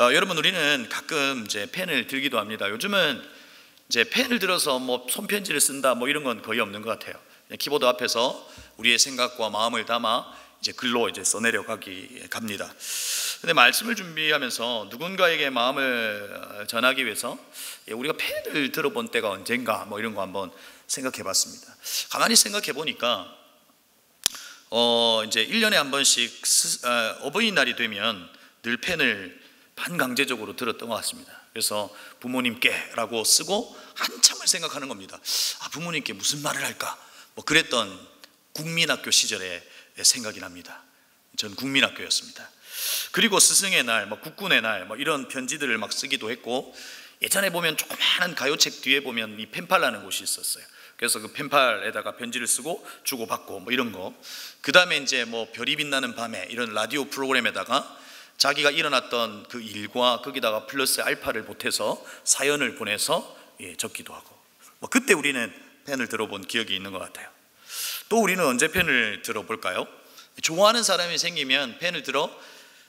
여러분, 우리는 가끔 이제 펜을 들기도 합니다. 요즘은 이제 펜을 들어서 뭐 손편지를 쓴다 뭐 이런 건 거의 없는 것 같아요. 그냥 키보드 앞에서 우리의 생각과 마음을 담아 이제 글로 이제 써내려 갑니다. 근데 말씀을 준비하면서 누군가에게 마음을 전하기 위해서 우리가 펜을 들어본 때가 언젠가 뭐 이런 거 한번 생각해 봤습니다. 가만히 생각해 보니까 이제 1년에 한 번씩 어버이날이 되면 늘 펜을 반강제적으로 들었던 것 같습니다. 그래서 부모님께 라고 쓰고 한참을 생각하는 겁니다. 부모님께 무슨 말을 할까 뭐 그랬던 국민학교 시절의 생각이 납니다. 전 국민학교였습니다. 그리고 스승의 날, 뭐 국군의 날, 뭐 이런 편지들을 막 쓰기도 했고, 예전에 보면 조그마한 가요책 뒤에 보면 이 펜팔라는 곳이 있었어요. 그래서 그 펜팔에다가 편지를 쓰고 주고받고 뭐 이런 거. 그 다음에 이제 뭐 별이 빛나는 밤에 이런 라디오 프로그램에다가 자기가 일어났던 그 일과 거기다가 플러스 알파를 보태서 사연을 보내서 적기도 하고. 뭐 그때 우리는 펜을 들어본 기억이 있는 것 같아요. 또 우리는 언제 펜을 들어볼까요? 좋아하는 사람이 생기면 펜을 들어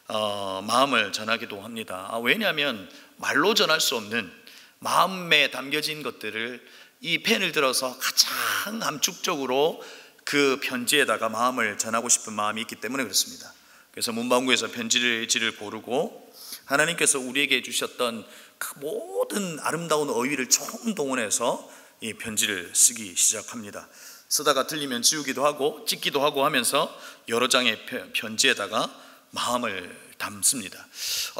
마음을 전하기도 합니다. 왜냐하면 말로 전할 수 없는 마음에 담겨진 것들을 이 펜을 들어서 가장 함축적으로 그 편지에다가 마음을 전하고 싶은 마음이 있기 때문에 그렇습니다. 그래서 문방구에서 편지지를 고르고 하나님께서 우리에게 주셨던 그 모든 아름다운 어휘를 총동원해서 이 편지를 쓰기 시작합니다. 쓰다가 틀리면 지우기도 하고 찍기도 하고 하면서 여러 장의 편지에다가 마음을 담습니다.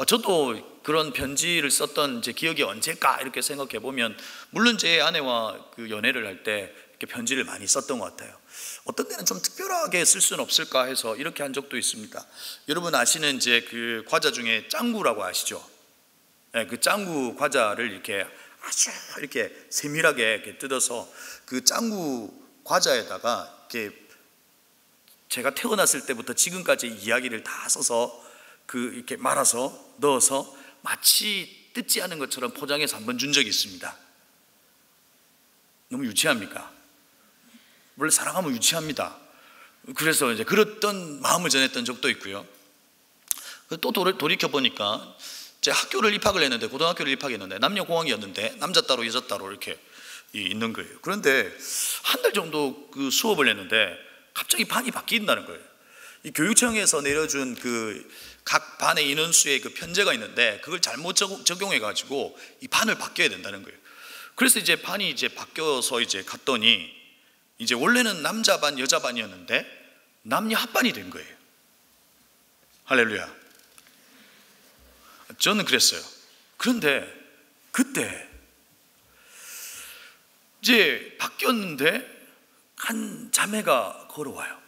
저도 그런 편지를 썼던 제 기억이 언제일까 이렇게 생각해 보면, 물론 제 아내와 그 연애를 할 때 이렇게 편지를 많이 썼던 것 같아요. 어떤 때는 좀 특별하게 쓸 수는 없을까 해서 이렇게 한 적도 있습니다. 여러분 아시는 이제 그 과자 중에 짱구라고 아시죠? 네, 그 짱구 과자를 이렇게 아주 이렇게 세밀하게 이렇게 뜯어서 그 짱구 과자에다가 이렇게 제가 태어났을 때부터 지금까지 이야기를 다 써서 이렇게 말아서 넣어서 마치 뜯지 않은 것처럼 포장해서 한번 준 적이 있습니다. 너무 유치합니까? 원래 사랑하면 유치합니다. 그래서 이제 그랬던 마음을 전했던 적도 있고요. 또 돌이켜 보니까 제 학교를 입학을 했는데, 고등학교를 입학했는데 남녀공학이었는데 남자 따로 여자 따로 이렇게 있는 거예요. 그런데 한 달 정도 그 수업을 했는데 갑자기 반이 바뀐다는 거예요. 이 교육청에서 내려준 그 각 반의 인원수의 그 편제가 있는데 그걸 잘못 적용해 가지고 이 반을 바뀌어야 된다는 거예요. 그래서 이제 반이 이제 바뀌어서 이제 갔더니 이제 원래는 남자 반 여자 반이었는데 남녀 합반이 된 거예요. 할렐루야. 저는 그랬어요. 그런데 그때 이제 바뀌었는데 한 자매가 걸어와요.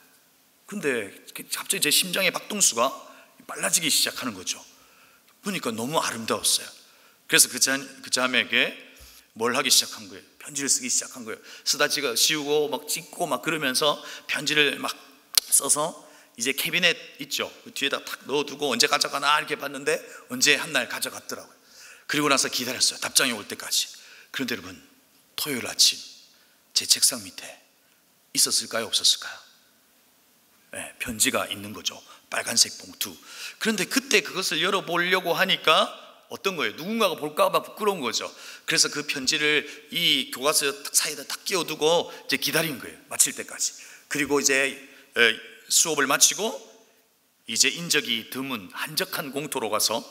근데 갑자기 제 심장의 박동수가 빨라지기 시작하는 거죠. 보니까 너무 아름다웠어요. 그래서 그 자매에게 뭘 하기 시작한 거예요? 편지를 쓰기 시작한 거예요. 쓰다 지우고 막 찍고 막 그러면서 편지를 막 써서 이제 캐비넷 있죠, 그 뒤에다 탁 넣어두고 언제 가져가나 이렇게 봤는데 언제 한 날 가져갔더라고요. 그리고 나서 기다렸어요, 답장이 올 때까지. 그런데 여러분, 토요일 아침 제 책상 밑에 있었을까요, 없었을까요? 네, 편지가 있는 거죠. 빨간색 봉투. 그런데 그때 그것을 열어보려고 하니까 어떤 거예요? 누군가가 볼까 봐 부끄러운 거죠. 그래서 그 편지를 이 교과서 사이에다 딱 끼워두고 이제 기다린 거예요, 마칠 때까지. 그리고 이제 수업을 마치고 이제 인적이 드문 한적한 공터로 가서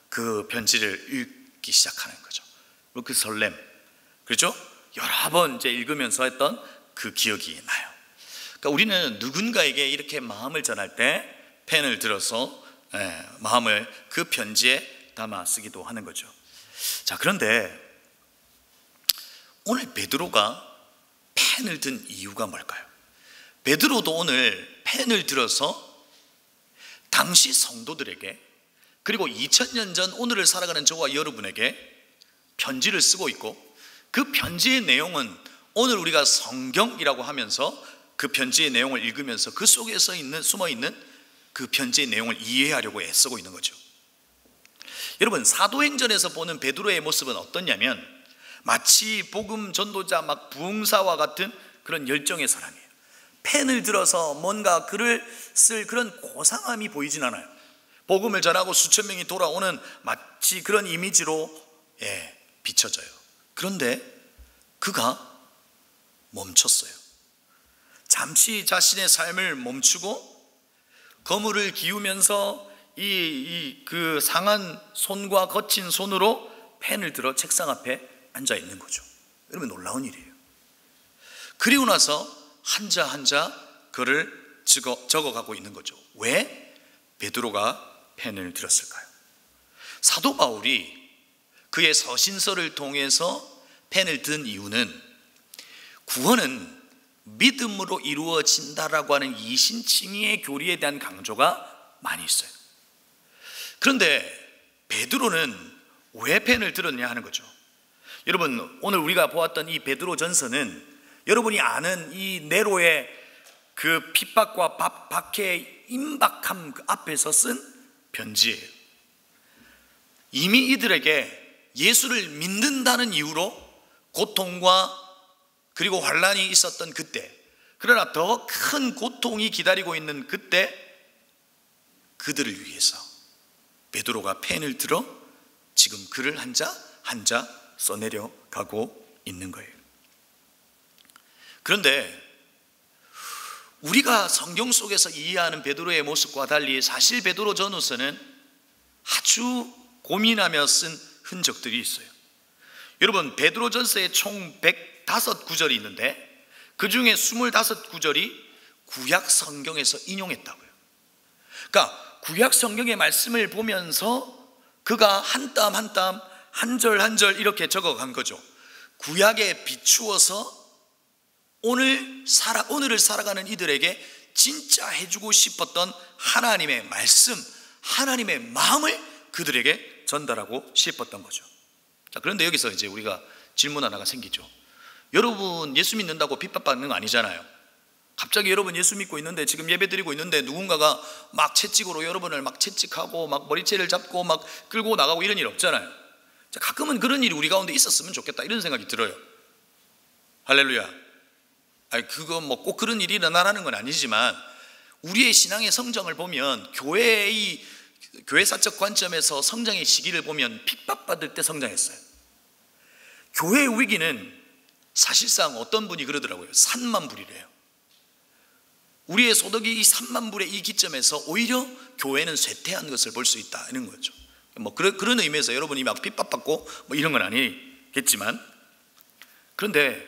그 편지를 읽기 시작하는 거죠. 그 설렘, 그렇죠? 여러 번 이제 읽으면서 했던 그 기억이 나요. 그러니까 우리는 누군가에게 이렇게 마음을 전할 때 펜을 들어서 마음을 그 편지에 담아 쓰기도 하는 거죠. 자, 그런데 오늘 베드로가 펜을 든 이유가 뭘까요? 베드로도 오늘 펜을 들어서 당시 성도들에게, 그리고 2000년 전 오늘을 살아가는 저와 여러분에게 편지를 쓰고 있고, 그 편지의 내용은 오늘 우리가 성경이라고 하면서 그 편지의 내용을 읽으면서 그 속에서 숨어있는 그 편지의 내용을 이해하려고 애쓰고 있는 거죠. 여러분, 사도행전에서 보는 베드로의 모습은 어떠냐면 마치 복음 전도자 막 부흥사와 같은 그런 열정의 사람이에요. 펜을 들어서 뭔가 글을 쓸 그런 고상함이 보이진 않아요. 복음을 전하고 수천 명이 돌아오는 마치 그런 이미지로 비춰져요. 그런데 그가 멈췄어요. 잠시 자신의 삶을 멈추고 거물을 기우면서 그 상한 손과 거친 손으로 펜을 들어 책상 앞에 앉아 있는 거죠. 여러분, 놀라운 일이에요. 그리고 나서 한자 한자 글을 적어가고 있는 거죠. 왜 베드로가 펜을 들었을까요? 사도 바울이 그의 서신서를 통해서 펜을 든 이유는 구원은 믿음으로 이루어진다라고 하는 이신칭의의 교리에 대한 강조가 많이 있어요. 그런데 베드로는 왜 펜을 들었냐 하는 거죠. 여러분, 오늘 우리가 보았던 이 베드로 전서는 여러분이 아는 이 네로의 그 핍박과 박해의 임박함 그 앞에서 쓴 편지예요. 이미 이들에게 예수를 믿는다는 이유로 고통과 그리고 환난이 있었던 그때, 그러나 더 큰 고통이 기다리고 있는 그때 그들을 위해서 베드로가 펜을 들어 지금 글을 한자 한자 써내려 가고 있는 거예요. 그런데 우리가 성경 속에서 이해하는 베드로의 모습과 달리 사실 베드로 전후서는 아주 고민하며 쓴 흔적들이 있어요. 여러분, 베드로 전서에 총 105구절이 있는데 그 중에 25구절이 구약 성경에서 인용했다고요. 그러니까 구약 성경의 말씀을 보면서 그가 한 땀 한 땀 한 절 한 절 이렇게 적어간 거죠. 구약에 비추어서 오늘을 살아가는 이들에게 진짜 해주고 싶었던 하나님의 말씀, 하나님의 마음을 그들에게 전달하고 싶었던 거죠. 자, 그런데 여기서 이제 우리가 질문 하나가 생기죠. 여러분 예수 믿는다고 핍박받는 거 아니잖아요. 갑자기 여러분 예수 믿고 있는데, 지금 예배 드리고 있는데 누군가가 막 채찍으로 여러분을 막 채찍하고 막 머리채를 잡고 막 끌고 나가고 이런 일 없잖아요. 자, 가끔은 그런 일이 우리 가운데 있었으면 좋겠다 이런 생각이 들어요. 할렐루야. 아니, 그거 뭐 꼭 그런 일이 일어나라는 건 아니지만 우리의 신앙의 성장을 보면 교회사적 관점에서 성장의 시기를 보면 핍박받을 때 성장했어요. 교회의 위기는 사실상 어떤 분이 그러더라고요. 산만 불이래요. 우리의 소득이 이 3만 불의 이 기점에서 오히려 교회는 쇠퇴한 것을 볼 수 있다 이런 거죠. 뭐 그런 의미에서 여러분이 막 핍박받고 뭐 이런 건 아니겠지만, 그런데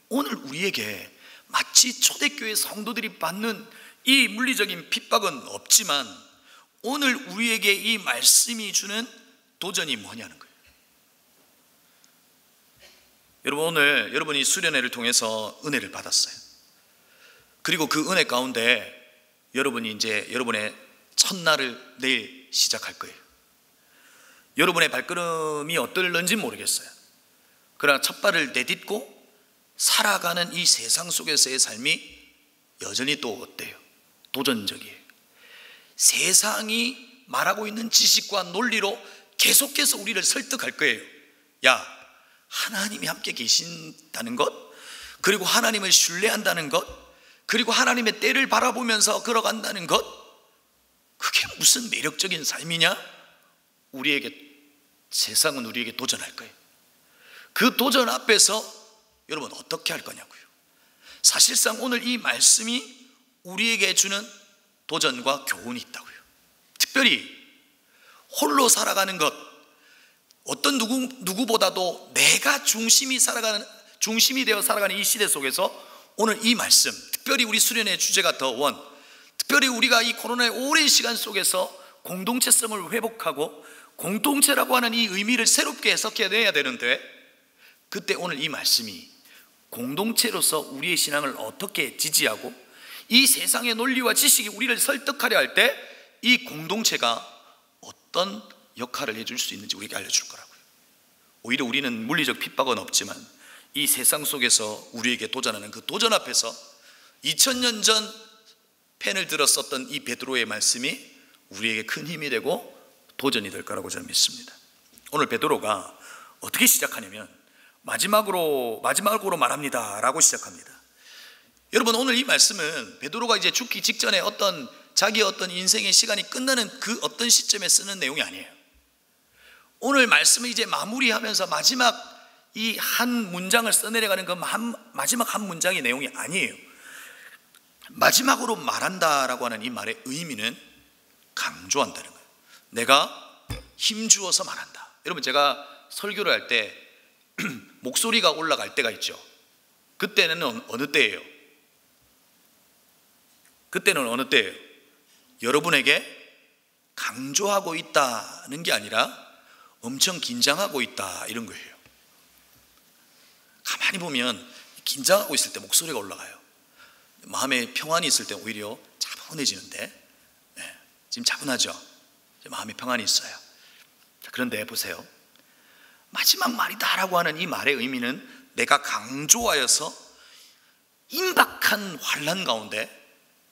오늘 우리에게 마치 초대교회 성도들이 받는 이 물리적인 핍박은 없지만 오늘 우리에게 이 말씀이 주는 도전이 뭐냐는 거예요. 여러분, 오늘 여러분이 수련회를 통해서 은혜를 받았어요. 그리고 그 은혜 가운데 여러분이 이제 여러분의 첫날을 내일 시작할 거예요. 여러분의 발걸음이 어떨는지 모르겠어요. 그러나 첫 발을 내딛고 살아가는 이 세상 속에서의 삶이 여전히 또 어때요? 도전적이에요. 세상이 말하고 있는 지식과 논리로 계속해서 우리를 설득할 거예요. 야, 하나님이 함께 계신다는 것, 그리고 하나님을 신뢰한다는 것, 그리고 하나님의 때를 바라보면서 걸어간다는 것, 그게 무슨 매력적인 삶이냐? 세상은 우리에게 도전할 거예요. 그 도전 앞에서 여러분 어떻게 할 거냐고요. 사실상 오늘 이 말씀이 우리에게 주는 도전과 교훈이 있다고요. 특별히 홀로 살아가는 것, 어떤 누구보다도 내가 중심이 되어 살아가는 이 시대 속에서 오늘 이 말씀, 특별히 우리 수련의 주제가 더 원, 특별히 우리가 이 코로나의 오랜 시간 속에서 공동체성을 회복하고 공동체라고 하는 이 의미를 새롭게 해석해야 되는데, 그때 오늘 이 말씀이 공동체로서 우리의 신앙을 어떻게 지지하고 이 세상의 논리와 지식이 우리를 설득하려 할 때 이 공동체가 어떤 역할을 해줄 수 있는지 우리에게 알려줄 거라고요. 오히려 우리는 물리적 핍박은 없지만 이 세상 속에서 우리에게 도전하는 그 도전 앞에서 2000년 전 펜을 들었었던 이 베드로의 말씀이 우리에게 큰 힘이 되고 도전이 될 거라고 저는 믿습니다. 오늘 베드로가 어떻게 시작하냐면 마지막으로 말합니다 라고 시작합니다. 여러분, 오늘 이 말씀은 베드로가 이제 죽기 직전에 어떤 자기 어떤 인생의 시간이 끝나는 그 어떤 시점에 쓰는 내용이 아니에요. 오늘 말씀을 이제 마무리하면서 마지막 이 한 문장을 써내려가는 그 마지막 한 문장의 내용이 아니에요. 마지막으로 말한다라고 하는 이 말의 의미는 강조한다는 거예요. 내가 힘주어서 말한다. 여러분, 제가 설교를 할 때 목소리가 올라갈 때가 있죠. 그때는 어느 때예요? 그때는 어느 때예요? 여러분에게 강조하고 있다는 게 아니라 엄청 긴장하고 있다, 이런 거예요. 가만히 보면 긴장하고 있을 때 목소리가 올라가요. 마음에 평안이 있을 때 오히려 차분해지는데, 지금 차분하죠? 마음에 평안이 있어요. 그런데 보세요, 마지막 말이다라고 하는 이 말의 의미는 내가 강조하여서 임박한 환난 가운데,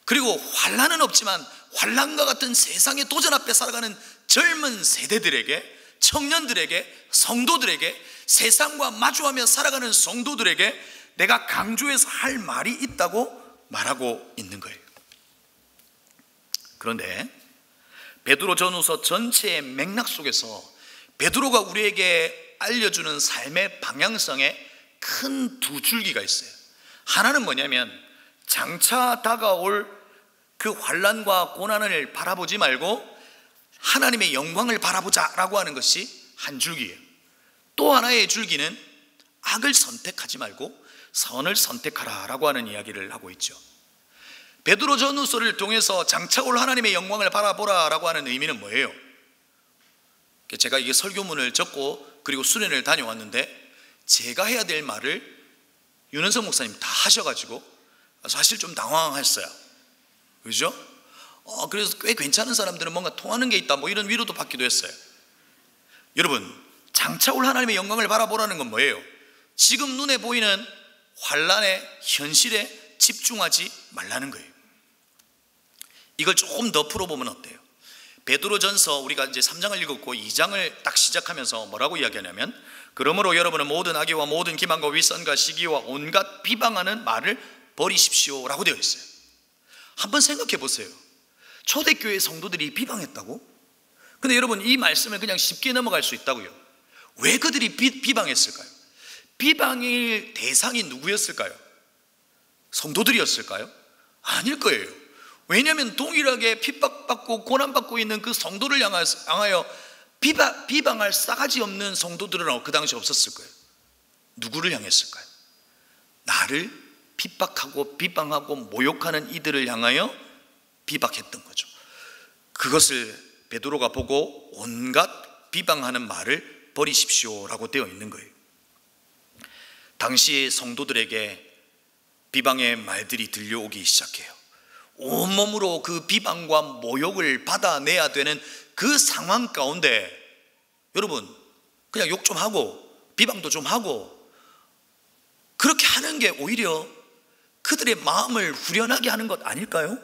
그리고 환난은 없지만 환난과 같은 세상의 도전 앞에 살아가는 젊은 세대들에게, 청년들에게, 성도들에게, 세상과 마주하며 살아가는 성도들에게 내가 강조해서 할 말이 있다고 말하고 있는 거예요. 그런데 베드로 전후서 전체의 맥락 속에서 베드로가 우리에게 알려주는 삶의 방향성에 큰 두 줄기가 있어요. 하나는 뭐냐면, 장차 다가올 그 환난과 고난을 바라보지 말고 하나님의 영광을 바라보자라고 하는 것이 한 줄기예요. 또 하나의 줄기는 악을 선택하지 말고 선을 선택하라라고 하는 이야기를 하고 있죠. 베드로 전후서를 통해서 장차 올 하나님의 영광을 바라보라라고 하는 의미는 뭐예요? 제가 이게 설교문을 적고 그리고 수련을 다녀왔는데, 제가 해야 될 말을 윤은석 목사님 다 하셔가지고 사실 좀 당황했어요. 그죠? 그래서 꽤 괜찮은 사람들은 뭔가 통하는 게 있다, 뭐 이런 위로도 받기도 했어요. 여러분, 장차 올 하나님의 영광을 바라보라는 건 뭐예요? 지금 눈에 보이는 환난의 현실에 집중하지 말라는 거예요. 이걸 조금 더 풀어보면 어때요? 베드로전서 우리가 이제 3장을 읽었고 2장을 딱 시작하면서 뭐라고 이야기하냐면, 그러므로 여러분은 모든 악의와 모든 기만과 윗선과 시기와 온갖 비방하는 말을 버리십시오 라고 되어 있어요. 한번 생각해 보세요. 초대교회 성도들이 비방했다고? 근데 여러분, 이 말씀을 그냥 쉽게 넘어갈 수 있다고요. 왜 그들이 비방했을까요? 비방의 대상이 누구였을까요? 성도들이었을까요? 아닐 거예요. 왜냐하면 동일하게 핍박받고 고난받고 있는 그 성도를 향하여 비방할 싸가지 없는 성도들은 그 당시 없었을 거예요. 누구를 향했을까요? 나를 핍박하고 비방하고 모욕하는 이들을 향하여 비박했던 거죠. 그것을 베드로가 보고 온갖 비방하는 말을 버리십시오라고 되어 있는 거예요. 당시 성도들에게 비방의 말들이 들려오기 시작해요. 온몸으로 그 비방과 모욕을 받아내야 되는 그 상황 가운데, 여러분, 그냥 욕 좀 하고 비방도 좀 하고 그렇게 하는 게 오히려 그들의 마음을 후련하게 하는 것 아닐까요?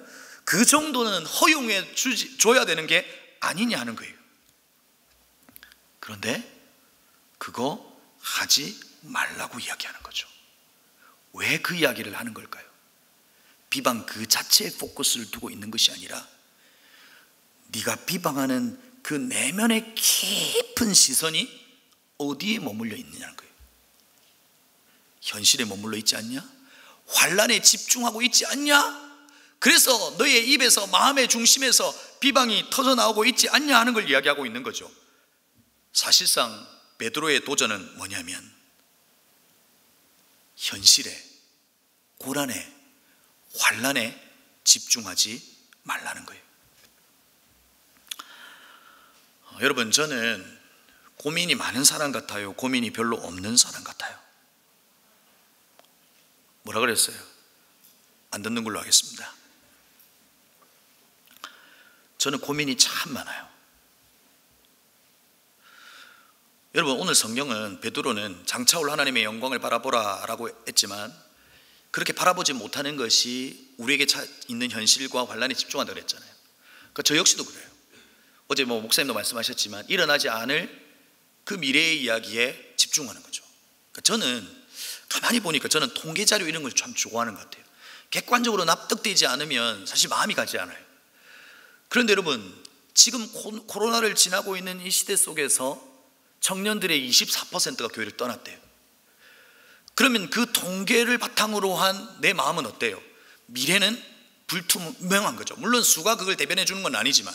그 정도는 허용해 줘야 되는 게 아니냐 하는 거예요. 그런데 그거 하지 말라고 이야기하는 거죠. 왜 그 이야기를 하는 걸까요? 비방 그 자체에 포커스를 두고 있는 것이 아니라 네가 비방하는 그 내면의 깊은 시선이 어디에 머물러 있느냐는 거예요. 현실에 머물러 있지 않냐? 환난에 집중하고 있지 않냐? 그래서 너의 입에서, 마음의 중심에서 비방이 터져나오고 있지 않냐 하는 걸 이야기하고 있는 거죠. 사실상 베드로의 도전은 뭐냐면 현실에, 고난에, 환난에 집중하지 말라는 거예요. 여러분, 저는 고민이 많은 사람 같아요? 고민이 별로 없는 사람 같아요? 뭐라 그랬어요? 안 듣는 걸로 하겠습니다. 저는 고민이 참 많아요. 여러분, 오늘 성경은 베드로는 장차 올 하나님의 영광을 바라보라 라고 했지만 그렇게 바라보지 못하는 것이 우리에게 있는 현실과 환난에 집중한다고 그랬잖아요. 그러니까 저 역시도 그래요. 어제 목사님도 말씀하셨지만 일어나지 않을 그 미래의 이야기에 집중하는 거죠. 그러니까 저는 가만히 보니까 저는 통계 자료 이런 걸 참 좋아하는 것 같아요. 객관적으로 납득되지 않으면 사실 마음이 가지 않아요. 그런데 여러분, 지금 코로나를 지나고 있는 이 시대 속에서 청년들의 24%가 교회를 떠났대요. 그러면 그 통계를 바탕으로 한 내 마음은 어때요? 미래는 불투명한 거죠. 물론 수가 그걸 대변해 주는 건 아니지만,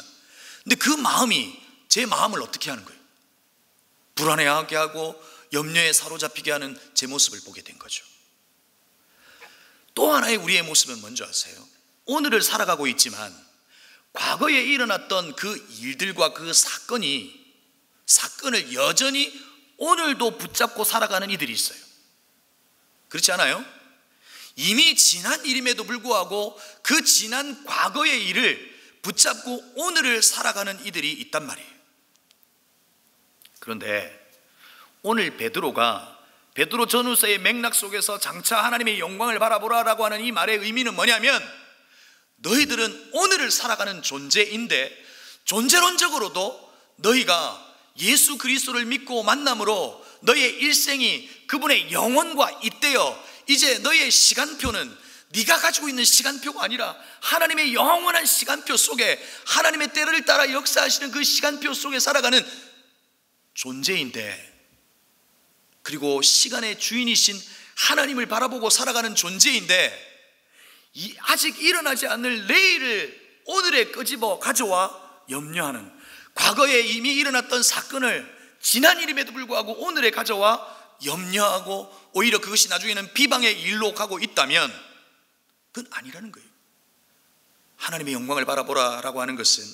근데 그 마음이 제 마음을 어떻게 하는 거예요? 불안해하게 하고 염려에 사로잡히게 하는 제 모습을 보게 된 거죠. 또 하나의 우리의 모습은 뭔지 아세요? 오늘을 살아가고 있지만 과거에 일어났던 그 일들과 그 사건을 여전히 오늘도 붙잡고 살아가는 이들이 있어요. 그렇지 않아요? 이미 지난 일임에도 불구하고 그 지난 과거의 일을 붙잡고 오늘을 살아가는 이들이 있단 말이에요. 그런데 오늘 베드로 전후서의 맥락 속에서 장차 하나님의 영광을 바라보라라고 하는 이 말의 의미는 뭐냐면, 너희들은 오늘을 살아가는 존재인데 존재론적으로도 너희가 예수 그리스도를 믿고 만남으로 너의 일생이 그분의 영혼과 잇대어 이제 너의 시간표는 네가 가지고 있는 시간표가 아니라 하나님의 영원한 시간표 속에, 하나님의 때를 따라 역사하시는 그 시간표 속에 살아가는 존재인데, 그리고 시간의 주인이신 하나님을 바라보고 살아가는 존재인데, 아직 일어나지 않을 내일을 오늘에 끄집어 가져와 염려하는, 과거에 이미 일어났던 사건을 지난 일임에도 불구하고 오늘에 가져와 염려하고 오히려 그것이 나중에는 비방의 일로 가고 있다면 그건 아니라는 거예요. 하나님의 영광을 바라보라라고 하는 것은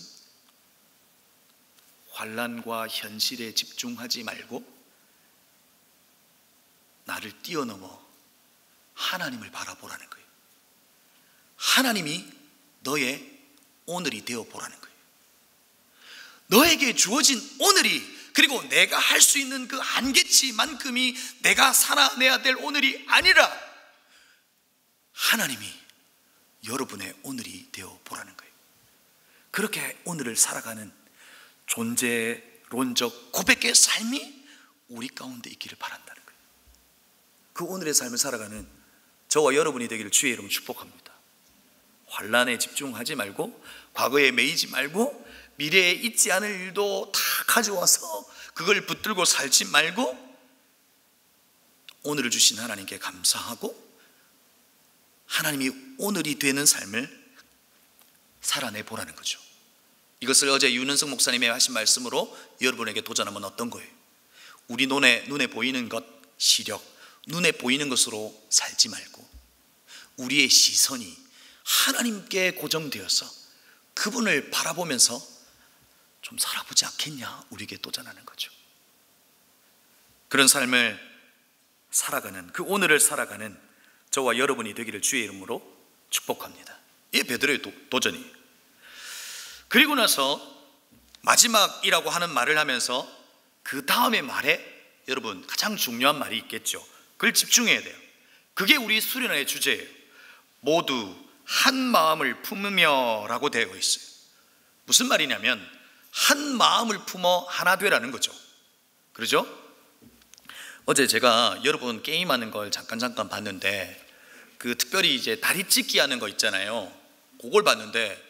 환난과 현실에 집중하지 말고 나를 뛰어넘어 하나님을 바라보라는 거예요. 하나님이 너의 오늘이 되어보라는 거예요. 너에게 주어진 오늘이, 그리고 내가 할 수 있는 그 한계치만큼이 내가 살아내야 될 오늘이 아니라 하나님이 여러분의 오늘이 되어보라는 거예요. 그렇게 오늘을 살아가는 존재론적 고백의 삶이 우리 가운데 있기를 바란다는 거예요. 그 오늘의 삶을 살아가는 저와 여러분이 되기를 주의 이름으로 축복합니다. 환난에 집중하지 말고, 과거에 매이지 말고, 미래에 있지 않을 일도 다 가져와서 그걸 붙들고 살지 말고, 오늘을 주신 하나님께 감사하고 하나님이 오늘이 되는 삶을 살아내 보라는 거죠. 이것을 어제 윤은석 목사님이 하신 말씀으로 여러분에게 도전하면 어떤 거예요? 우리 눈에 보이는 것, 시력, 눈에 보이는 것으로 살지 말고 우리의 시선이 하나님께 고정되어서 그분을 바라보면서 좀 살아보지 않겠냐, 우리에게 도전하는 거죠. 그런 삶을 살아가는, 그 오늘을 살아가는 저와 여러분이 되기를 주의 이름으로 축복합니다. 이게 베드로의 도전이에요. 그리고 나서 마지막이라고 하는 말을 하면서 그 다음의 말에 여러분 가장 중요한 말이 있겠죠. 그걸 집중해야 돼요. 그게 우리 수련회의 주제예요. 모두 한 마음을 품으며 라고 되어 있어요. 무슨 말이냐면 한 마음을 품어 하나 되라는 거죠. 그러죠? 어제 제가 여러분 게임하는 걸 잠깐 봤는데, 그 특별히 이제 다리 찢기 하는 거 있잖아요. 그걸 봤는데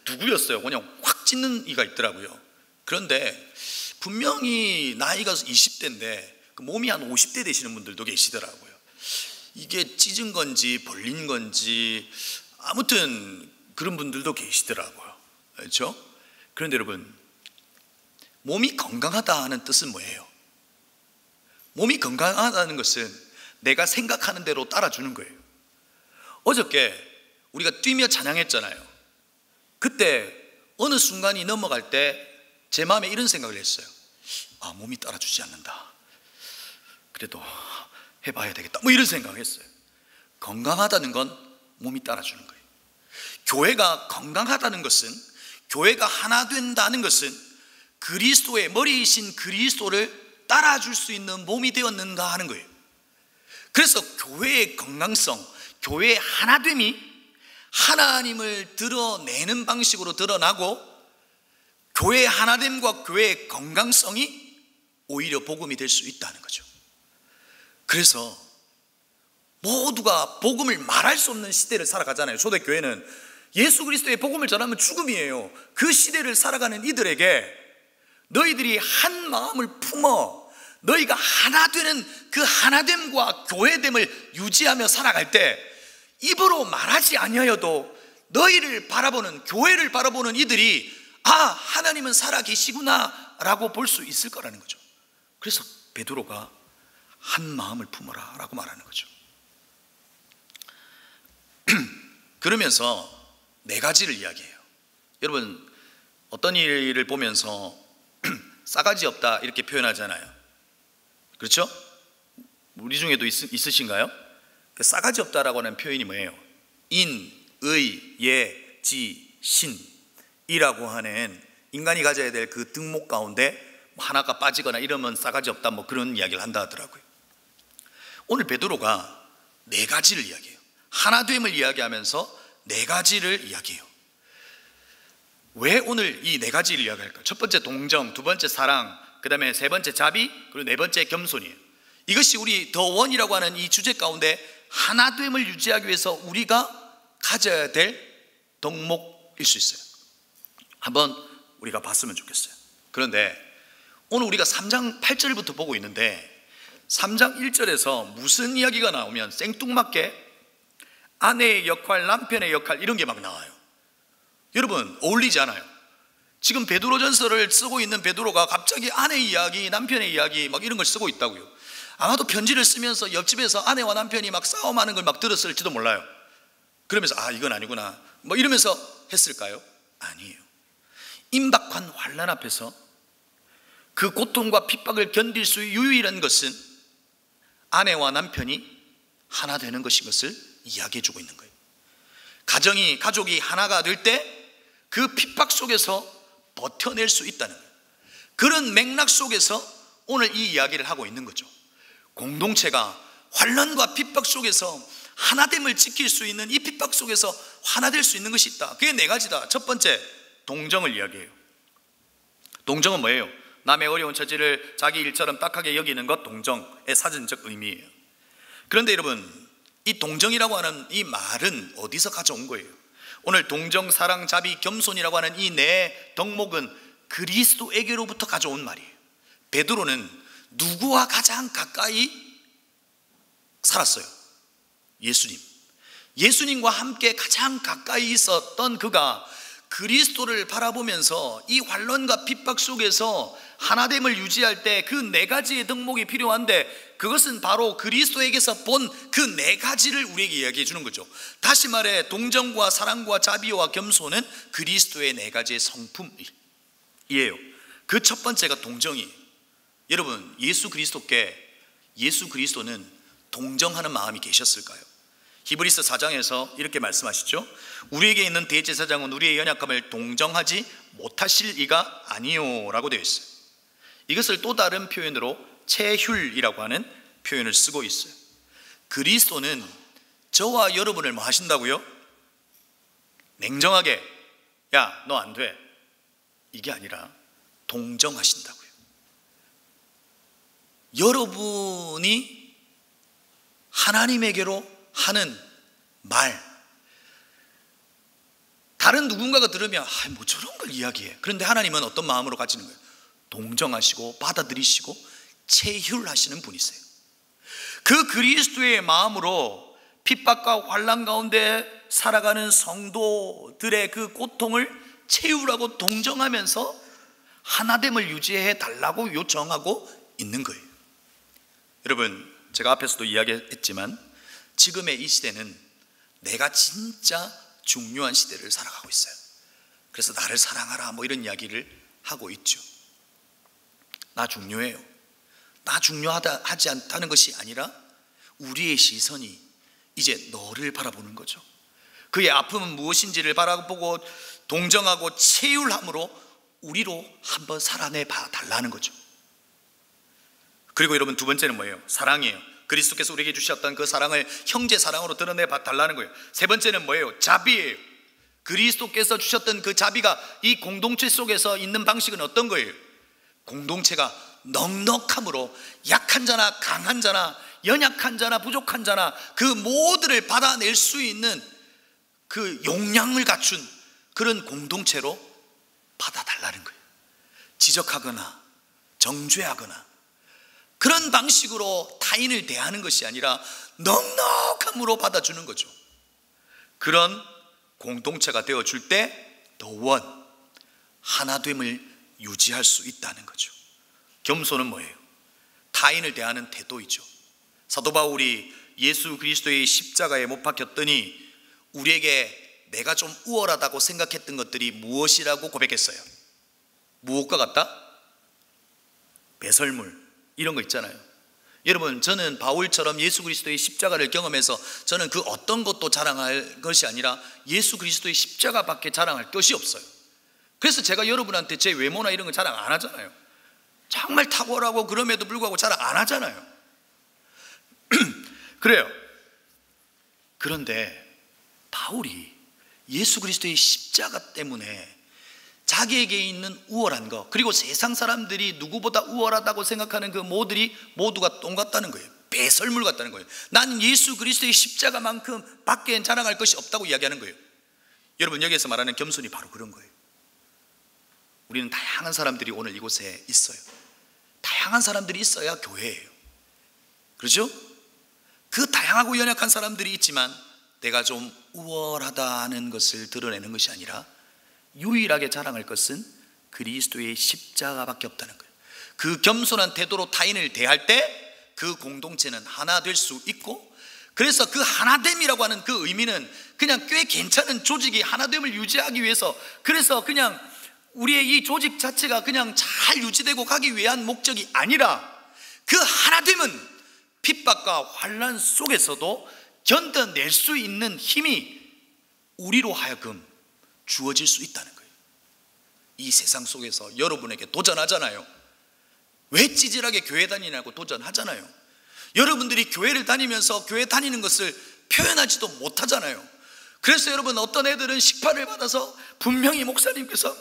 누구였어요? 그냥 확 찢는 이가 있더라고요. 그런데 분명히 나이가 20대인데 몸이 한 50대 되시는 분들도 계시더라고요. 이게 찢은 건지 벌린 건지 아무튼 그런 분들도 계시더라고요. 그렇죠? 그런데 여러분, 몸이 건강하다는 뜻은 뭐예요? 몸이 건강하다는 것은 내가 생각하는 대로 따라주는 거예요. 어저께 우리가 뛰며 찬양했잖아요. 그때 어느 순간이 넘어갈 때 제 마음에 이런 생각을 했어요. 아, 몸이 따라주지 않는다. 그래도 해봐야 되겠다. 뭐 이런 생각을 했어요. 건강하다는 건 몸이 따라주는 거예요. 교회가 건강하다는 것은, 교회가 하나 된다는 것은 그리스도의 머리이신 그리스도를 따라줄 수 있는 몸이 되었는가 하는 거예요. 그래서 교회의 건강성, 교회의 하나됨이 하나님을 드러내는 방식으로 드러나고, 교회의 하나됨과 교회의 건강성이 오히려 복음이 될 수 있다는 거죠. 그래서 모두가 복음을 말할 수 없는 시대를 살아가잖아요. 초대교회는 예수 그리스도의 복음을 전하면 죽음이에요. 그 시대를 살아가는 이들에게 너희들이 한 마음을 품어 너희가 하나 되는 그 하나됨과 교회됨을 유지하며 살아갈 때 입으로 말하지 아니하여도 너희를 바라보는, 교회를 바라보는 이들이 아, 하나님은 살아계시구나 라고 볼 수 있을 거라는 거죠. 그래서 베드로가 한 마음을 품어라 라고 말하는 거죠. 그러면서 네 가지를 이야기해요. 여러분, 어떤 일을 보면서 싸가지 없다 이렇게 표현하잖아요. 그렇죠? 우리 중에도 있으신가요? 그 싸가지 없다라고 하는 표현이 뭐예요? 인, 의, 예, 지, 신이라고 하는 인간이 가져야 될 그 등목 가운데 하나가 빠지거나 이러면 싸가지 없다 뭐 그런 이야기를 한다 하더라고요. 오늘 베드로가 네 가지를 이야기해요. 하나됨을 이야기하면서 네 가지를 이야기해요. 왜 오늘 이 네 가지를 이야기할까요? 첫 번째 동정, 두 번째 사랑, 그 다음에 세 번째 자비, 그리고 네 번째 겸손이에요. 이것이 우리 더 원이라고 하는 이 주제 가운데 하나됨을 유지하기 위해서 우리가 가져야 될 덕목일 수 있어요. 한번 우리가 봤으면 좋겠어요. 그런데 오늘 우리가 3장 8절부터 보고 있는데 3장 1절에서 무슨 이야기가 나오면 생뚱맞게 아내의 역할, 남편의 역할 이런 게 막 나와요. 여러분, 어울리지 않아요. 지금 베드로전서를 쓰고 있는 베드로가 갑자기 아내 이야기, 남편의 이야기 막 이런 걸 쓰고 있다고요. 아마도 편지를 쓰면서 옆집에서 아내와 남편이 막 싸움하는 걸 막 들었을지도 몰라요. 그러면서 아, 이건 아니구나 뭐 이러면서 했을까요? 아니에요. 임박한 환난 앞에서 그 고통과 핍박을 견딜 수 유일한 것은 아내와 남편이 하나 되는 것인 것을 이야기해 주고 있는 거예요. 가족이 하나가 될 때 그 핍박 속에서 버텨낼 수 있다는 거예요. 그런 맥락 속에서 오늘 이 이야기를 하고 있는 거죠. 공동체가 환난과 핍박 속에서 하나됨을 지킬 수 있는 이 핍박 속에서 하나 될 수 있는 것이 있다. 그게 네 가지다. 첫 번째, 동정을 이야기해요. 동정은 뭐예요? 남의 어려운 처지를 자기 일처럼 딱하게 여기는 것, 동정의 사전적 의미예요. 그런데 여러분, 이 동정이라고 하는 이 말은 어디서 가져온 거예요? 오늘 동정, 사랑, 자비, 겸손이라고 하는 이 네 덕목은 그리스도에게로부터 가져온 말이에요. 베드로는 누구와 가장 가까이 살았어요? 예수님과 함께 가장 가까이 있었던 그가 그리스도를 바라보면서 이 환난과 핍박 속에서 하나됨을 유지할 때 그 네 가지의 덕목이 필요한데 그것은 바로 그리스도에게서 본 그 네 가지를 우리에게 이야기해 주는 거죠. 다시 말해 동정과 사랑과 자비와 겸손은 그리스도의 네 가지의 성품이에요. 그 첫 번째가 동정이에요. 여러분, 예수 그리스도는 동정하는 마음이 계셨을까요? 히브리서 4장에서 이렇게 말씀하시죠. 우리에게 있는 대제사장은 우리의 연약함을 동정하지 못하실 이가 아니요 라고 되어 있어요. 이것을 또 다른 표현으로 체휼이라고 하는 표현을 쓰고 있어요. 그리스도는 저와 여러분을 뭐 하신다고요? 냉정하게 야, 너 안 돼, 이게 아니라 동정하신다고요. 여러분이 하나님에게로 하는 말, 다른 누군가가 들으면 뭐 저런 걸 이야기해. 그런데 하나님은 어떤 마음으로 가지는 거예요? 동정하시고 받아들이시고 체휼하시는 분이세요. 그 그리스도의 마음으로 핍박과 환난 가운데 살아가는 성도들의 그 고통을 체휼하고 동정하면서 하나됨을 유지해 달라고 요청하고 있는 거예요. 여러분, 제가 앞에서도 이야기했지만 지금의 이 시대는 내가 진짜 중요한 시대를 살아가고 있어요. 그래서 나를 사랑하라 뭐 이런 이야기를 하고 있죠. 나 중요해요. 나 중요하지 않다는 것이 아니라 우리의 시선이 이제 너를 바라보는 거죠. 그의 아픔은 무엇인지를 바라보고 동정하고 체휼함으로 우리로 한번 살아내 봐 달라는 거죠. 그리고 여러분, 두 번째는 뭐예요? 사랑이에요. 그리스도께서 우리에게 주셨던 그 사랑을 형제 사랑으로 드러내 봐 달라는 거예요. 세 번째는 뭐예요? 자비예요. 그리스도께서 주셨던 그 자비가 이 공동체 속에서 있는 방식은 어떤 거예요? 공동체가 넉넉함으로 약한 자나 강한 자나 연약한 자나 부족한 자나 그 모두를 받아낼 수 있는 그 용량을 갖춘 그런 공동체로 받아달라는 거예요. 지적하거나 정죄하거나 그런 방식으로 타인을 대하는 것이 아니라 넉넉함으로 받아주는 거죠. 그런 공동체가 되어줄 때 더 원, 하나됨을 유지할 수 있다는 거죠. 겸손은 뭐예요? 타인을 대하는 태도이죠. 사도 바울이 예수 그리스도의 십자가에 못 박혔더니 우리에게 내가 좀 우월하다고 생각했던 것들이 무엇이라고 고백했어요? 무엇과 같다? 배설물, 이런 거 있잖아요. 여러분, 저는 바울처럼 예수 그리스도의 십자가를 경험해서 저는 그 어떤 것도 자랑할 것이 아니라 예수 그리스도의 십자가밖에 자랑할 것이 없어요. 그래서 제가 여러분한테 제 외모나 이런 거 자랑 안 하잖아요. 정말 탁월하고 그럼에도 불구하고 자랑 안 하잖아요. 그래요. 그런데 바울이 예수 그리스도의 십자가 때문에 자기에게 있는 우월한 것, 그리고 세상 사람들이 누구보다 우월하다고 생각하는 그 모두가 똑같다는 거예요. 배설물 같다는 거예요. 나는 예수 그리스도의 십자가만큼 밖에 자랑할 것이 없다고 이야기하는 거예요. 여러분, 여기에서 말하는 겸손이 바로 그런 거예요. 우리는 다양한 사람들이 오늘 이곳에 있어요. 다양한 사람들이 있어야 교회예요. 그렇죠? 그 다양하고 연약한 사람들이 있지만 내가 좀 우월하다는 것을 드러내는 것이 아니라 유일하게 자랑할 것은 그리스도의 십자가밖에 없다는 거예요. 그 겸손한 태도로 타인을 대할 때 그 공동체는 하나 될 수 있고, 그래서 그 하나됨이라고 하는 그 의미는 그냥 꽤 괜찮은 조직이 하나됨을 유지하기 위해서, 그래서 그냥 우리의 이 조직 자체가 그냥 잘 유지되고 가기 위한 목적이 아니라 그 하나됨은 핍박과 환난 속에서도 견뎌낼 수 있는 힘이 우리로 하여금 주어질 수 있다는 거예요. 이 세상 속에서 여러분에게 도전하잖아요. 왜 찌질하게 교회 다니냐고 도전하잖아요. 여러분들이 교회를 다니면서 교회 다니는 것을 표현하지도 못하잖아요. 그래서 여러분, 어떤 애들은 식판을 받아서 분명히 목사님께서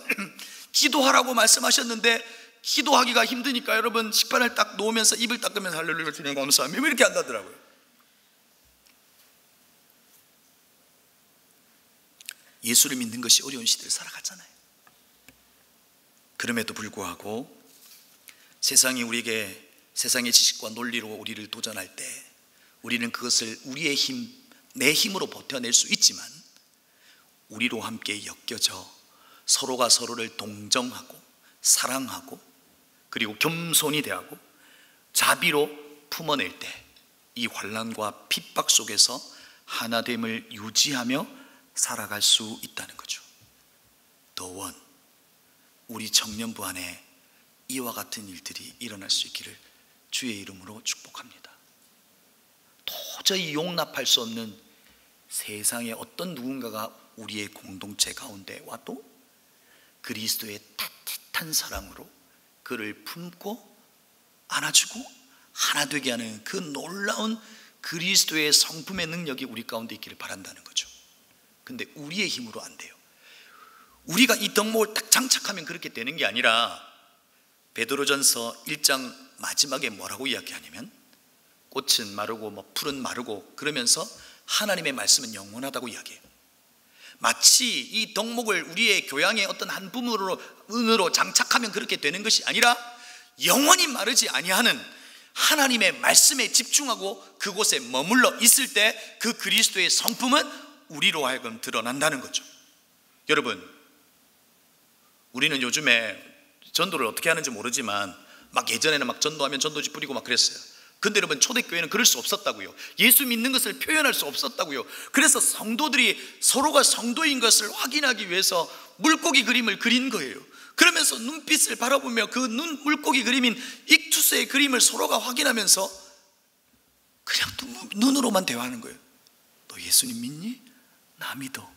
기도하라고 말씀하셨는데 기도하기가 힘드니까 여러분 식판을 딱 놓으면서 입을 닦으면서 할렐루야 주님 감사합니다 이렇게 한다더라고요. 예수를 믿는 것이 어려운 시대를 살아갔잖아요. 그럼에도 불구하고 세상이 우리에게 세상의 지식과 논리로 우리를 도전할 때 우리는 그것을 우리의 힘, 내 힘으로 버텨낼 수 있지만 우리로 함께 엮여져 서로가 서로를 동정하고 사랑하고 그리고 겸손히 대하고 자비로 품어낼 때 이 환난과 핍박 속에서 하나됨을 유지하며 살아갈 수 있다는 거죠. 더 원, 우리 청년부 안에 이와 같은 일들이 일어날 수 있기를 주의 이름으로 축복합니다. 도저히 용납할 수 없는 세상의 어떤 누군가가 우리의 공동체 가운데 와도 그리스도의 따뜻한 사랑으로 그를 품고 안아주고 하나 되게 하는 그 놀라운 그리스도의 성품의 능력이 우리 가운데 있기를 바란다는 거죠. 근데 우리의 힘으로 안 돼요. 우리가 이 덕목을 딱 장착하면 그렇게 되는 게 아니라 베드로전서 1장 마지막에 뭐라고 이야기하냐면 꽃은 마르고 풀은 마르고 그러면서 하나님의 말씀은 영원하다고 이야기해요. 마치 이 덕목을 우리의 교양의 어떤 한 부분으로 장착하면 그렇게 되는 것이 아니라 영원히 마르지 아니하는 하나님의 말씀에 집중하고 그곳에 머물러 있을 때 그 그리스도의 성품은 우리로 하여금 드러난다는 거죠. 여러분, 우리는 요즘에 전도를 어떻게 하는지 모르지만 막 예전에는 막 전도하면 전도지 뿌리고 막 그랬어요. 근데 여러분, 초대교회는 그럴 수 없었다고요. 예수 믿는 것을 표현할 수 없었다고요. 그래서 성도들이 서로가 성도인 것을 확인하기 위해서 물고기 그림을 그린 거예요. 그러면서 눈빛을 바라보며 그 물고기 그림인 익투스의 그림을 서로가 확인하면서 그냥 눈으로만 대화하는 거예요. 너 예수님 믿니? 나 믿어.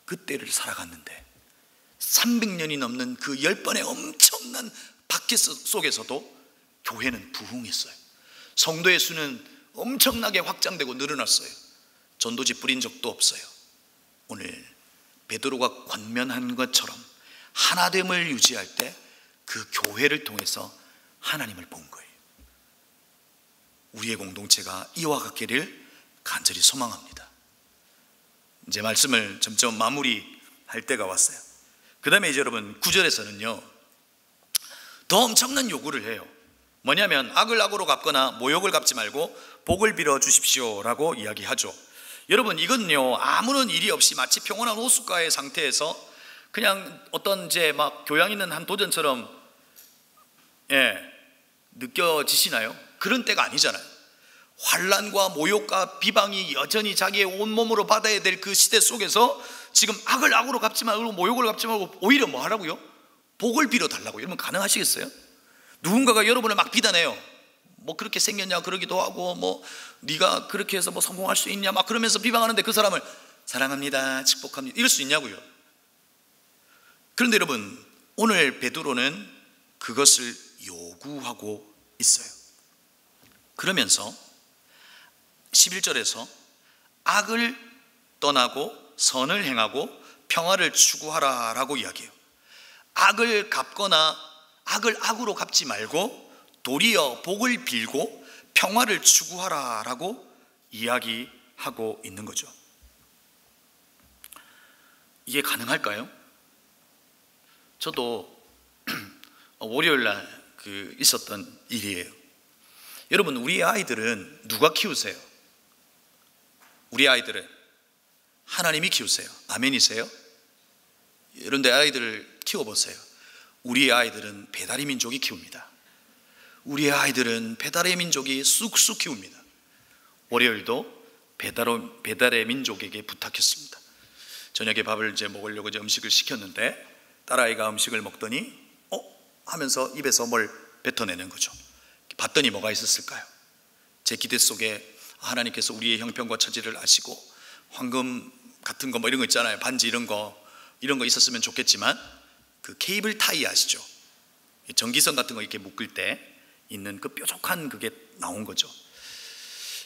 그때를 살아갔는데 300년이 넘는 그 10번의 엄청난 박해 속에서도 교회는 부흥했어요. 성도의 수는 엄청나게 확장되고 늘어났어요. 전도지 뿌린 적도 없어요. 오늘 베드로가 권면한 것처럼 하나됨을 유지할 때 그 교회를 통해서 하나님을 본 거예요. 우리의 공동체가 이와 같기를 간절히 소망합니다. 이제 말씀을 점점 마무리할 때가 왔어요. 그 다음에 이제 여러분 9절에서는요 더 엄청난 요구를 해요. 뭐냐면 악을 악으로 갚거나 모욕을 갚지 말고 복을 빌어 주십시오 라고 이야기하죠. 여러분 이건요 아무런 일이 없이 마치 평온한 호숫가의 상태에서 그냥 어떤 이제 막 교양 있는 한 도전처럼 느껴지시나요? 그런 때가 아니잖아요. 환난과 모욕과 비방이 여전히 자기의 온몸으로 받아야 될 그 시대 속에서 지금 악을 악으로 갚지 말고 모욕을 갚지 말고 오히려 뭐 하라고요? 복을 빌어 달라고. 여러분 가능하시겠어요? 누군가가 여러분을 막 비난해요. 뭐 그렇게 생겼냐 그러기도 하고 뭐 네가 그렇게 해서 뭐 성공할 수 있냐 막 그러면서 비방하는데 그 사람을 사랑합니다 축복합니다 이럴 수 있냐고요. 그런데 여러분 오늘 베드로는 그것을 요구하고 있어요. 그러면서 11절에서 악을 떠나고 선을 행하고 평화를 추구하라 라고 이야기해요. 악을 갚거나 악을 악으로 갚지 말고 도리어 복을 빌고 평화를 추구하라 라고 이야기하고 있는 거죠. 이게 가능할까요? 저도 월요일날 있었던 일이에요. 여러분 우리 아이들은 누가 키우세요? 우리 아이들은 하나님이 키우세요. 아멘이세요? 여러분 내 아이들을 키워보세요. 우리 아이들은 배다리 민족이 키웁니다. 우리 아이들은 배달의 민족이 쑥쑥 키웁니다. 월요일도 배달의 민족에게 부탁했습니다. 저녁에 밥을 이제 먹으려고 이제 음식을 시켰는데 딸아이가 음식을 먹더니 하면서 입에서 뭘 뱉어내는 거죠. 봤더니 뭐가 있었을까요? 제 기대 속에 하나님께서 우리의 형편과 처지를 아시고 황금 같은 거 뭐 이런 거 있잖아요. 반지 이런 거 있었으면 좋겠지만 그 케이블 타이 아시죠? 전기선 같은 거 이렇게 묶을 때 있는 그 뾰족한 그게 나온 거죠.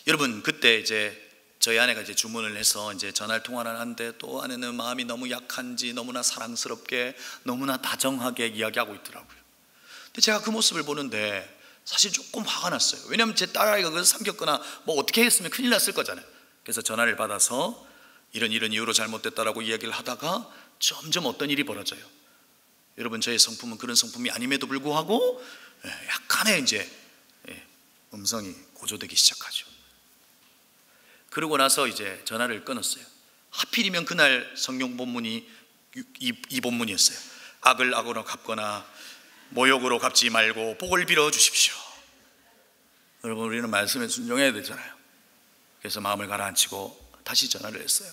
여러분 그때 이제 저희 아내가 이제 주문을 해서 이제 전화를 통화를 하는데 또 아내는 마음이 너무 약한지 너무나 사랑스럽게 너무나 다정하게 이야기하고 있더라고요. 근데 제가 그 모습을 보는데 사실 조금 화가 났어요. 왜냐하면 제 딸아이가 그래서 삼켰거나 뭐 어떻게 했으면 큰일 났을 거잖아요. 그래서 전화를 받아서 이런 이유로 잘못됐다라고 이야기를 하다가 점점 어떤 일이 벌어져요. 여러분 저의 성품은 그런 성품이 아님에도 불구하고 약간의 이제 음성이 고조되기 시작하죠. 그러고 나서 이제 전화를 끊었어요. 하필이면 그날 성경 본문이 이 본문이었어요. 악을 악으로 갚거나 모욕으로 갚지 말고 복을 빌어 주십시오. 여러분 우리는 말씀에 순종해야 되잖아요. 그래서 마음을 가라앉히고 다시 전화를 했어요.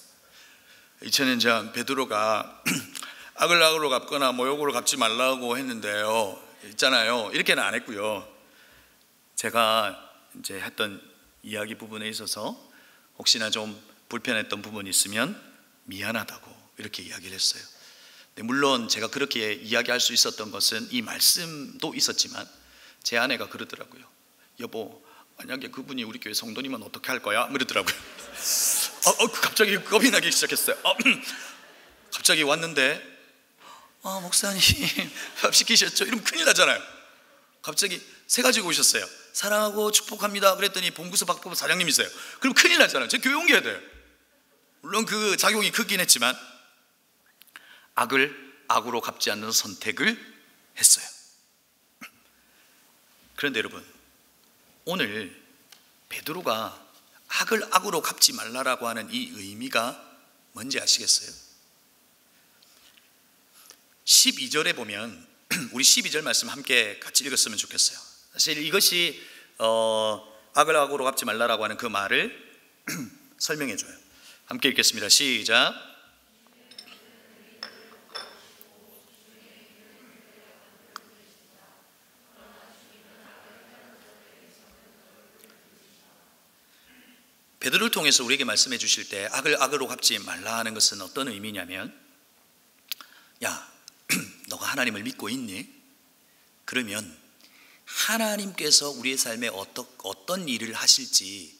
2000년 전 베드로가 악을 악으로 갚거나 모욕으로 갚지 말라고 했는데요 있잖아요. 이렇게는 안 했고요. 제가 이제 했던 이야기 부분에 있어서 혹시나 좀 불편했던 부분이 있으면 미안하다고 이렇게 이야기를 했어요. 물론 제가 그렇게 이야기할 수 있었던 것은 이 말씀도 있었지만 제 아내가 그러더라고요. 여보 만약에 그분이 우리 교회 성도님은 어떻게 할 거야? 이러더라고요. 갑자기 겁이 나기 시작했어요. 갑자기 왔는데 목사님 밥 시키셨죠? 이러면 큰일 나잖아요. 갑자기 새 가지고 오셨어요. 사랑하고 축복합니다 그랬더니 봉구서 박보부 사장님이세요. 그럼 큰일 나잖아요. 제 교회 옮겨야 돼요. 물론 그 작용이 크긴 했지만 악을 악으로 갚지 않는 선택을 했어요. 그런데 여러분 오늘 베드로가 악을 악으로 갚지 말라라고 하는 이 의미가 뭔지 아시겠어요? 12절에 보면 우리 12절 말씀 함께 같이 읽었으면 좋겠어요. 사실 이것이 악을 악으로 갚지 말라라고 하는 그 말을 설명해 줘요. 함께 읽겠습니다. 시작. 베드로를 통해서 우리에게 말씀해 주실 때 악을 악으로 갚지 말라 하는 것은 어떤 의미냐면 야 너가 하나님을 믿고 있니? 그러면 하나님께서 우리의 삶에 어떤 일을 하실지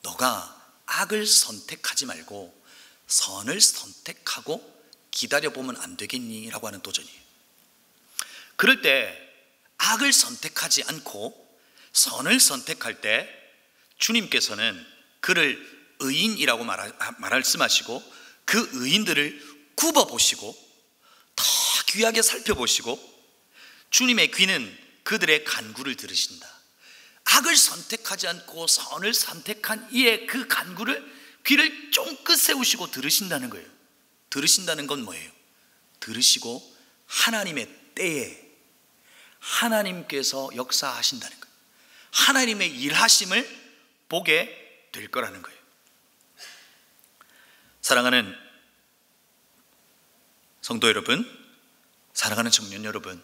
너가 악을 선택하지 말고 선을 선택하고 기다려보면 안 되겠니? 라고 하는 도전이에요. 그럴 때 악을 선택하지 않고 선을 선택할 때 주님께서는 그를 의인이라고 말씀하시고 그 의인들을 굽어보시고 더 귀하게 살펴보시고 주님의 귀는 그들의 간구를 들으신다. 악을 선택하지 않고 선을 선택한 이의 그 간구를 귀를 쫑긋 세우시고 들으신다는 거예요. 들으신다는 건 뭐예요? 들으시고 하나님의 때에 하나님께서 역사하신다는 거예요. 하나님의 일하심을 보게 될 거라는 거예요. 사랑하는 성도 여러분, 사랑하는 청년 여러분,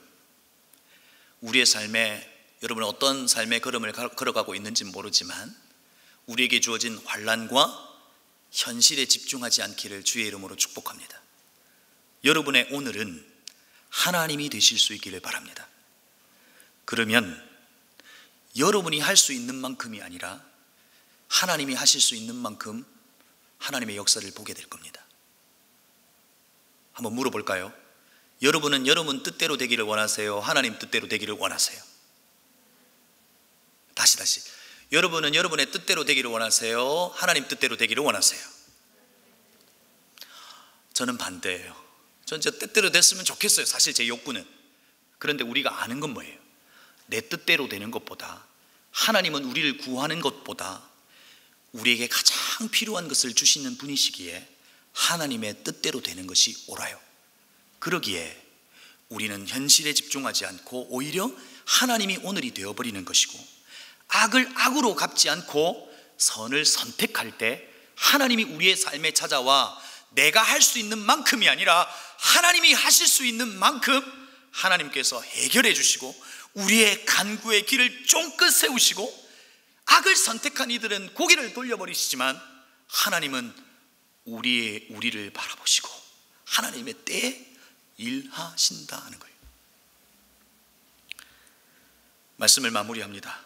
우리의 삶에 여러분 어떤 삶의 걸음을 걸어가고 있는지 모르지만 우리에게 주어진 환난과 현실에 집중하지 않기를 주의 이름으로 축복합니다. 여러분의 오늘은 하나님이 되실 수 있기를 바랍니다. 그러면 여러분이 할 수 있는 만큼이 아니라 하나님이 하실 수 있는 만큼 하나님의 역사를 보게 될 겁니다. 한번 물어볼까요? 여러분은 여러분 뜻대로 되기를 원하세요? 하나님 뜻대로 되기를 원하세요? 다시 여러분은 여러분의 뜻대로 되기를 원하세요? 하나님 뜻대로 되기를 원하세요? 저는 반대예요. 저는 제 뜻대로 됐으면 좋겠어요. 사실 제 욕구는. 그런데 우리가 아는 건 뭐예요? 내 뜻대로 되는 것보다, 하나님은 우리를 구하는 것보다 우리에게 가장 필요한 것을 주시는 분이시기에 하나님의 뜻대로 되는 것이 옳아요. 그러기에 우리는 현실에 집중하지 않고 오히려 하나님이 오늘이 되어버리는 것이고, 악을 악으로 갚지 않고 선을 선택할 때 하나님이 우리의 삶에 찾아와 내가 할 수 있는 만큼이 아니라 하나님이 하실 수 있는 만큼 하나님께서 해결해 주시고 우리의 간구의 길을 쫑긋 세우시고, 악을 선택한 이들은 고개를 돌려버리시지만 하나님은 우리를 바라보시고 하나님의 때에 일하신다는 거예요. 말씀을 마무리합니다.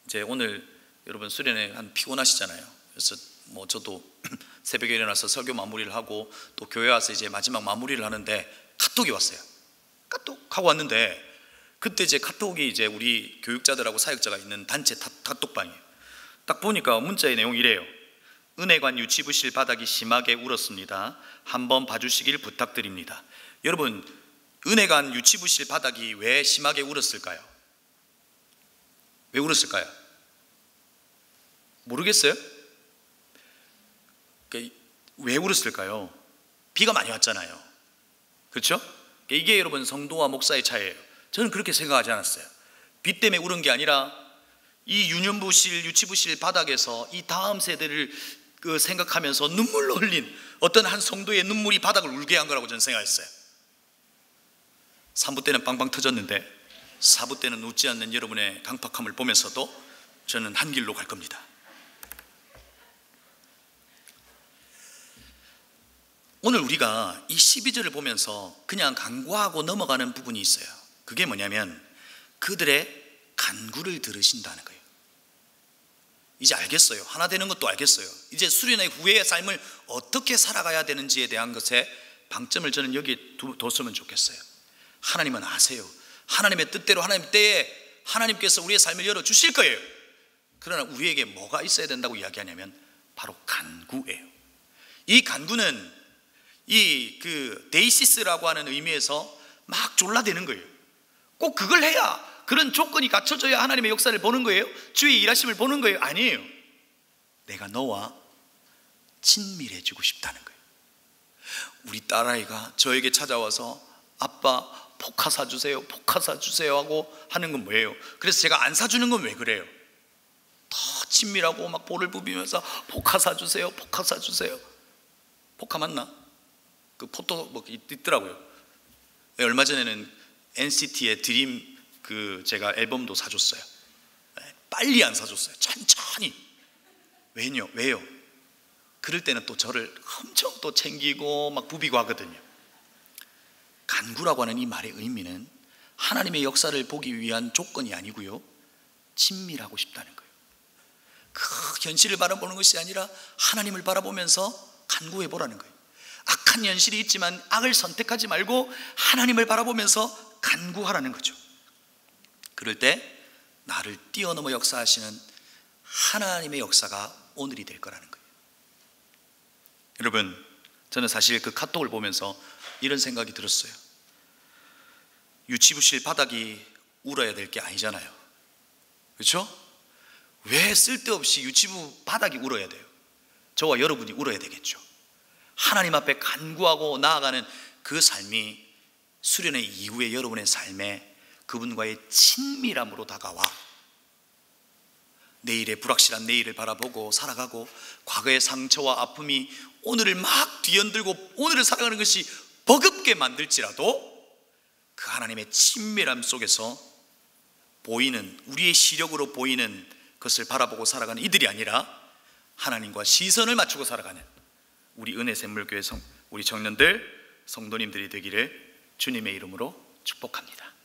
이제 오늘 여러분 수련회 한 피곤하시잖아요. 그래서 저도 새벽에 일어나서 설교 마무리를 하고 또 교회 와서 이제 마지막 마무리를 하는데 카톡이 왔어요. 카톡 하고 왔는데 그때 이제 카톡이 이제 우리 교육자들하고 사역자가 있는 단체 카톡방이에요. 딱 보니까 문자의 내용이 이래요. 은혜관 유치부실 바닥이 심하게 울었습니다. 한번 봐주시길 부탁드립니다. 여러분, 은혜관 유치부실 바닥이 왜 심하게 울었을까요? 왜 울었을까요? 모르겠어요? 왜 울었을까요? 비가 많이 왔잖아요. 그렇죠? 이게 여러분 성도와 목사의 차이예요. 저는 그렇게 생각하지 않았어요. 비 때문에 울은 게 아니라 이 유년부실, 유치부실 바닥에서 이 다음 세대를 생각하면서 눈물로 흘린 어떤 한 성도의 눈물이 바닥을 울게 한 거라고 저는 생각했어요. 3부 때는 빵빵 터졌는데 4부 때는 웃지 않는 여러분의 강팍함을 보면서도 저는 한 길로 갈 겁니다. 오늘 우리가 이 12절을 보면서 그냥 간구하고 넘어가는 부분이 있어요. 그게 뭐냐면 그들의 간구를 들으신다는 거예요. 이제 알겠어요. 하나 되는 것도 알겠어요. 이제 수련회 후의 삶을 어떻게 살아가야 되는지에 대한 것에 방점을 저는 여기에 뒀으면 좋겠어요. 하나님은 아세요. 하나님의 뜻대로 하나님의 때에 하나님께서 우리의 삶을 열어주실 거예요. 그러나 우리에게 뭐가 있어야 된다고 이야기하냐면 바로 간구예요. 이 간구는 데이시스라고 하는 의미에서 막 졸라대는 거예요. 꼭 그걸 해야, 그런 조건이 갖춰져야 하나님의 역사를 보는 거예요? 주의 일하심을 보는 거예요? 아니에요. 내가 너와 친밀해지고 싶다는 거예요. 우리 딸아이가 저에게 찾아와서 아빠 포카 사주세요, 포카 사주세요 하고 하는 건 뭐예요? 그래서 제가 안 사주는 건 왜 그래요? 더 친밀하고 막 볼을 부비면서 포카 사주세요, 포카 사주세요. 포카 맞나? 그 포토 뭐 있더라고요. 얼마 전에는 NCT의 드림 제가 앨범도 사줬어요. 빨리 안 사줬어요. 천천히. 왜요? 그럴 때는 또 저를 엄청 또 챙기고 막 부비고 하거든요. 간구라고 하는 이 말의 의미는 하나님의 역사를 보기 위한 조건이 아니고요, 친밀하고 싶다는 거예요. 그 현실을 바라보는 것이 아니라 하나님을 바라보면서 간구해 보라는 거예요. 악한 현실이 있지만 악을 선택하지 말고 하나님을 바라보면서 간구하라는 거죠. 그럴 때 나를 뛰어넘어 역사하시는 하나님의 역사가 오늘이 될 거라는 거예요. 여러분, 저는 사실 그 카톡을 보면서 이런 생각이 들었어요. 유치부실 바닥이 울어야 될 게 아니잖아요. 그렇죠? 왜 쓸데없이 유치부 바닥이 울어야 돼요? 저와 여러분이 울어야 되겠죠. 하나님 앞에 간구하고 나아가는 그 삶이 수련회 이후에 여러분의 삶에 그분과의 친밀함으로 다가와 내일의 불확실한 내일을 바라보고 살아가고 과거의 상처와 아픔이 오늘을 막 뒤흔들고 오늘을 살아가는 것이 버겁게 만들지라도 그 하나님의 친밀함 속에서 보이는, 우리의 시력으로 보이는 것을 바라보고 살아가는 이들이 아니라 하나님과 시선을 맞추고 살아가는 우리 은혜샘물교회 우리 청년들, 성도님들이 되기를 주님의 이름으로 축복합니다.